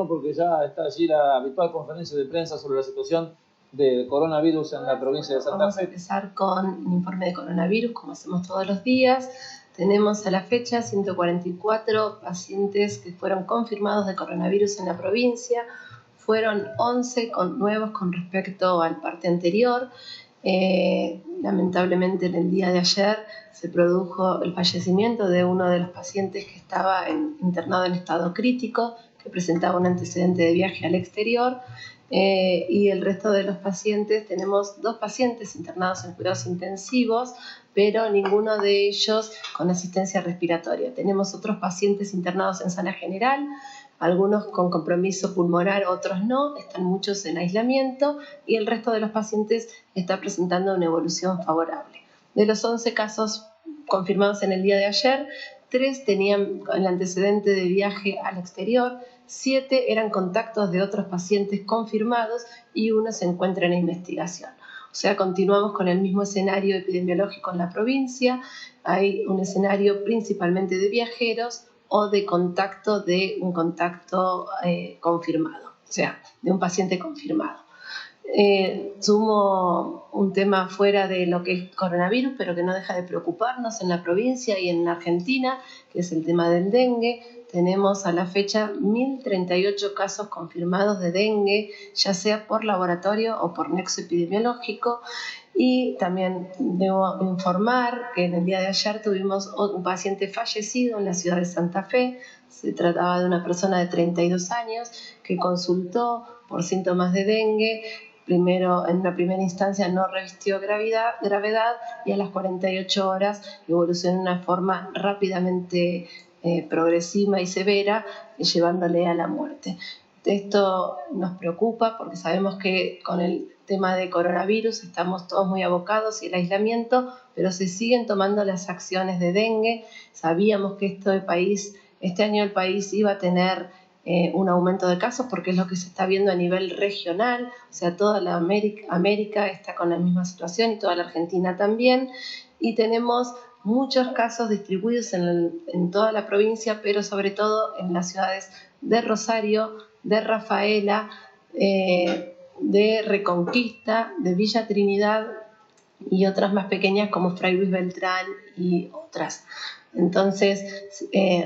porque ya está allí la habitual conferencia de prensa sobre la situación del coronavirus en la provincia de Santa Fe. Vamos a empezar con un informe de coronavirus, como hacemos todos los días. Tenemos a la fecha 144 pacientes que fueron confirmados de coronavirus en la provincia. Fueron 11 nuevos con respecto al parte anterior. Lamentablemente en el día de ayer se produjo el fallecimiento de uno de los pacientes que estaba internado en estado crítico, que presentaba un antecedente de viaje al exterior, y el resto de los pacientes, tenemos 2 pacientes internados en cuidados intensivos, pero ninguno de ellos con asistencia respiratoria. Tenemos otros pacientes internados en sala general, algunos con compromiso pulmonar, otros no, están muchos en aislamiento y el resto de los pacientes está presentando una evolución favorable. De los 11 casos confirmados en el día de ayer, 3 tenían el antecedente de viaje al exterior, 7 eran contactos de otros pacientes confirmados y 1 se encuentra en investigación. O sea, continuamos con el mismo escenario epidemiológico en la provincia. Hay un escenario principalmente de viajeros o de un contacto confirmado, o sea, de un paciente confirmado. Sumo un tema fuera de lo que es coronavirus, pero que no deja de preocuparnos en la provincia y en la Argentina, que es el tema del dengue. Tenemos a la fecha 1.038 casos confirmados de dengue, ya sea por laboratorio o por nexo epidemiológico. Y también debo informar que en el día de ayer tuvimos un paciente fallecido en la ciudad de Santa Fe. Se trataba de una persona de 32 años que consultó por síntomas de dengue. Primero, en una primera instancia no revistió gravedad y a las 48 horas evolucionó de una forma rápidamente progresiva y severa, llevándole a la muerte. Esto nos preocupa porque sabemos que con el tema de coronavirus estamos todos muy abocados y el aislamiento, pero se siguen tomando las acciones de dengue. Sabíamos que este año el país iba a tener un aumento de casos porque es lo que se está viendo a nivel regional, o sea, toda la América está con la misma situación y toda la Argentina también, y tenemos muchos casos distribuidos en toda la provincia, pero sobre todo en las ciudades de Rosario, de Rafaela, de Reconquista, de Villa Trinidad y otras más pequeñas como Fray Luis Beltrán y otras. Entonces,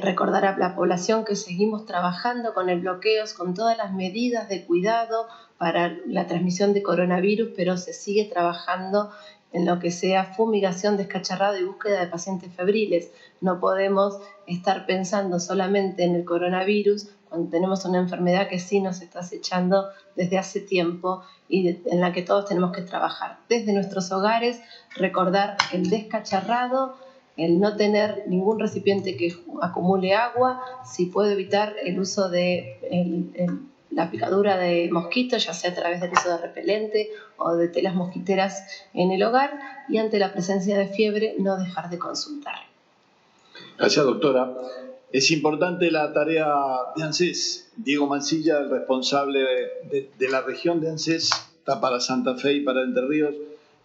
recordar a la población que seguimos trabajando con el bloqueo, con todas las medidas de cuidado para la transmisión de coronavirus, pero se sigue trabajando en lo que sea fumigación, descacharrado y búsqueda de pacientes febriles. No podemos estar pensando solamente en el coronavirus cuando tenemos una enfermedad que sí nos está acechando desde hace tiempo y en la que todos tenemos que trabajar. Desde nuestros hogares, recordar el descacharrado, el no tener ningún recipiente que acumule agua, si puedo evitar el uso de la picadura de mosquitos, ya sea a través del uso de repelente o de telas mosquiteras en el hogar, y ante la presencia de fiebre no dejar de consultar. Gracias, doctora. Es importante la tarea de ANSES. Diego Mancilla, el responsable de la región de ANSES, está para Santa Fe y para Entre Ríos,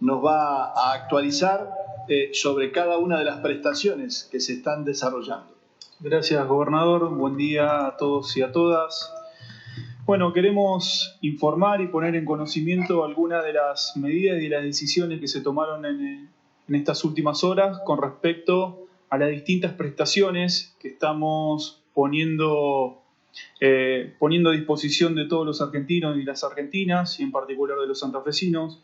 nos va a actualizar sobre cada una de las prestaciones que se están desarrollando. Gracias, gobernador. Buen día a todos y a todas. Bueno, queremos informar y poner en conocimiento algunas de las medidas y las decisiones que se tomaron en estas últimas horas con respecto a las distintas prestaciones que estamos poniendo a disposición de todos los argentinos y las argentinas, y en particular de los santafesinos.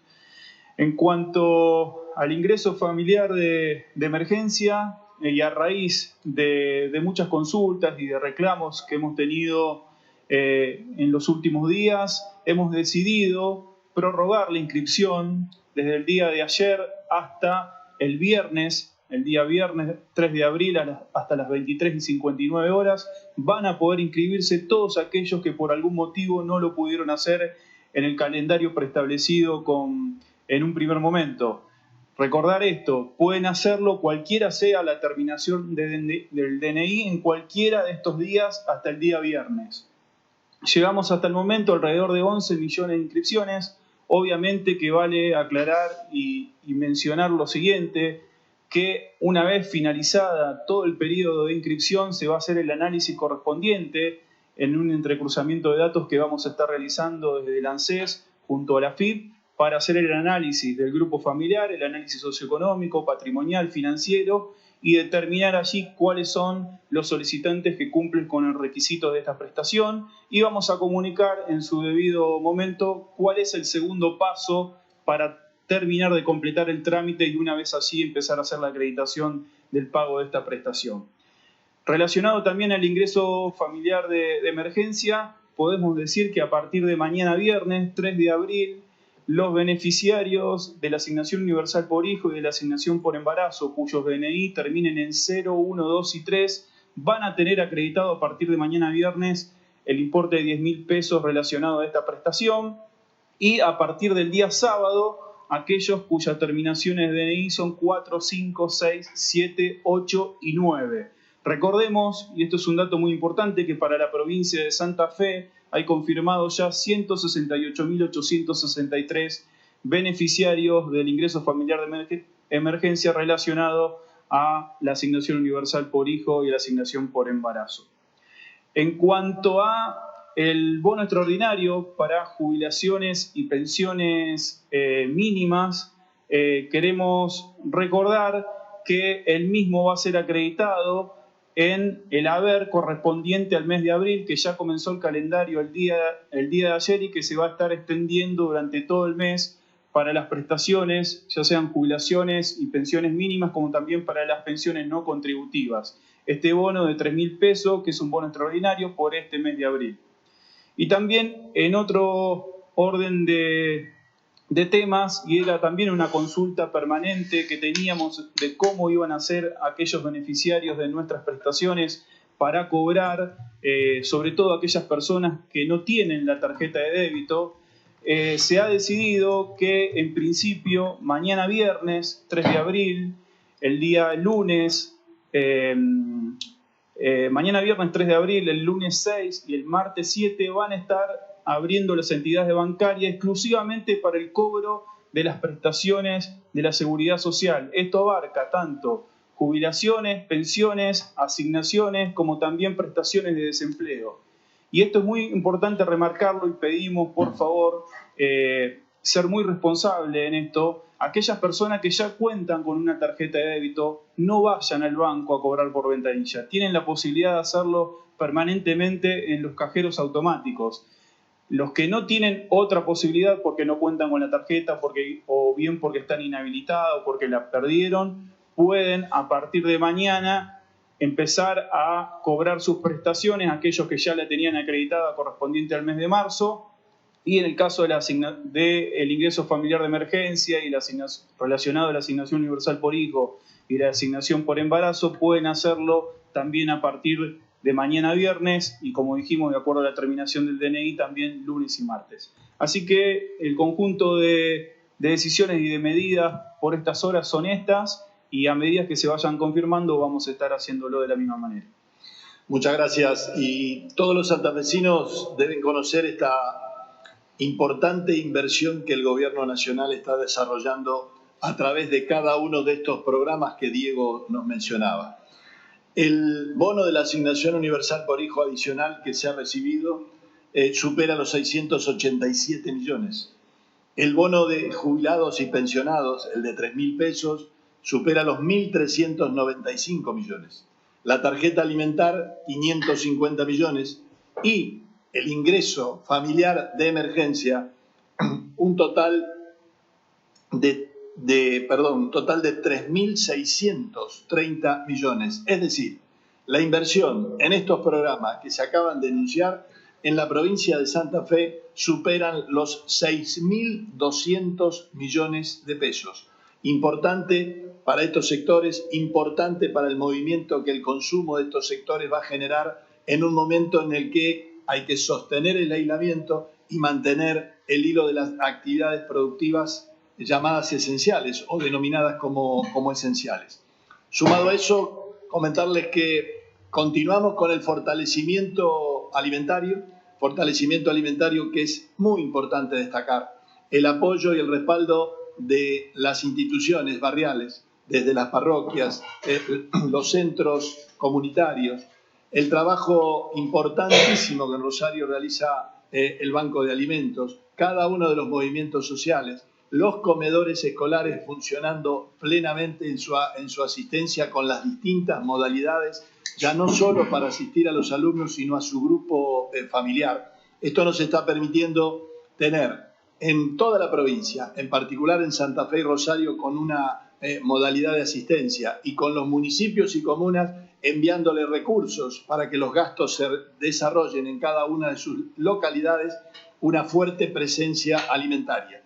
En cuanto al ingreso familiar de emergencia, y a raíz de muchas consultas y de reclamos que hemos tenido en los últimos días, hemos decidido prorrogar la inscripción desde el día de ayer hasta el día viernes 3 de abril hasta las 23:59 horas. Van a poder inscribirse todos aquellos que por algún motivo no lo pudieron hacer en el calendario preestablecido en un primer momento. Recordar esto, pueden hacerlo cualquiera sea la terminación del DNI en cualquiera de estos días hasta el día viernes. Llegamos hasta el momento alrededor de 11 millones de inscripciones. Obviamente que vale aclarar y mencionar lo siguiente, que una vez finalizada todo el periodo de inscripción se va a hacer el análisis correspondiente en un entrecruzamiento de datos que vamos a estar realizando desde el ANSES junto a la FIP para hacer el análisis del grupo familiar, el análisis socioeconómico, patrimonial, financiero y determinar allí cuáles son los solicitantes que cumplen con el requisito de esta prestación, y vamos a comunicar en su debido momento cuál es el segundo paso para terminar de completar el trámite y una vez así empezar a hacer la acreditación del pago de esta prestación. Relacionado también al ingreso familiar de emergencia, podemos decir que a partir de mañana viernes 3 de abril, los beneficiarios de la asignación universal por hijo y de la asignación por embarazo, cuyos DNI terminen en 0, 1, 2 y 3, van a tener acreditado a partir de mañana viernes el importe de 10.000 pesos relacionado a esta prestación, y a partir del día sábado, aquellos cuyas terminaciones de DNI son 4, 5, 6, 7, 8 y 9. Recordemos, y esto es un dato muy importante, que para la provincia de Santa Fe hay confirmados ya 168.863 beneficiarios del ingreso familiar de emergencia relacionado a la asignación universal por hijo y la asignación por embarazo. En cuanto a el bono extraordinario para jubilaciones y pensiones mínimas, queremos recordar que el mismo va a ser acreditado en el haber correspondiente al mes de abril, que ya comenzó el calendario el día de ayer y que se va a estar extendiendo durante todo el mes para las prestaciones, ya sean jubilaciones y pensiones mínimas, como también para las pensiones no contributivas. Este bono de 3.000 pesos, que es un bono extraordinario por este mes de abril. Y también en otro orden de temas, y era también una consulta permanente que teníamos de cómo iban a ser aquellos beneficiarios de nuestras prestaciones para cobrar, sobre todo aquellas personas que no tienen la tarjeta de débito. Se ha decidido que en principio mañana viernes 3 de abril, el día lunes, mañana viernes 3 de abril, el lunes 6 y el martes 7 van a estar abriendo las entidades bancarias exclusivamente para el cobro de las prestaciones de la seguridad social. Esto abarca tanto jubilaciones, pensiones, asignaciones, como también prestaciones de desempleo. Y esto es muy importante remarcarlo y pedimos, por favor, ser muy responsable en esto. Aquellas personas que ya cuentan con una tarjeta de débito, no vayan al banco a cobrar por ventanilla. Tienen la posibilidad de hacerlo permanentemente en los cajeros automáticos. Los que no tienen otra posibilidad porque no cuentan con la tarjeta, o bien porque están inhabilitados o porque la perdieron, pueden a partir de mañana empezar a cobrar sus prestaciones, aquellos que ya la tenían acreditada correspondiente al mes de marzo, y en el caso del ingreso familiar de emergencia y relacionado a la asignación universal por hijo y la asignación por embarazo, pueden hacerlo también a partir de mañana viernes y, como dijimos, de acuerdo a la terminación del DNI, también lunes y martes. Así que el conjunto de decisiones y de medidas por estas horas son estas, y a medida que se vayan confirmando vamos a estar haciéndolo de la misma manera. Muchas gracias. Y todos los santafesinos deben conocer esta importante inversión que el Gobierno Nacional está desarrollando a través de cada uno de estos programas que Diego nos mencionaba. El bono de la asignación universal por hijo adicional que se ha recibido supera los 687 millones. El bono de jubilados y pensionados, el de 3.000 pesos, supera los 1.395 millones. La tarjeta alimentar, 550 millones. Y el ingreso familiar de emergencia, un total de 3.630 millones. Es decir, la inversión en estos programas que se acaban de anunciar en la provincia de Santa Fe superan los 6.200 millones de pesos. Importante para estos sectores, importante para el movimiento que el consumo de estos sectores va a generar en un momento en el que hay que sostener el aislamiento y mantener el hilo de las actividades productivas llamadas esenciales o denominadas como esenciales. Sumado a eso, comentarles que continuamos con el fortalecimiento alimentario que es muy importante destacar. El apoyo y el respaldo de las instituciones barriales, desde las parroquias, los centros comunitarios, el trabajo importantísimo que en Rosario realiza el Banco de Alimentos, cada uno de los movimientos sociales, los comedores escolares funcionando plenamente en su asistencia con las distintas modalidades, ya no solo para asistir a los alumnos, sino a su grupo familiar. Esto nos está permitiendo tener en toda la provincia, en particular en Santa Fe y Rosario, con una modalidad de asistencia, y con los municipios y comunas enviándole recursos para que los gastos se desarrollen en cada una de sus localidades, una fuerte presencia alimentaria.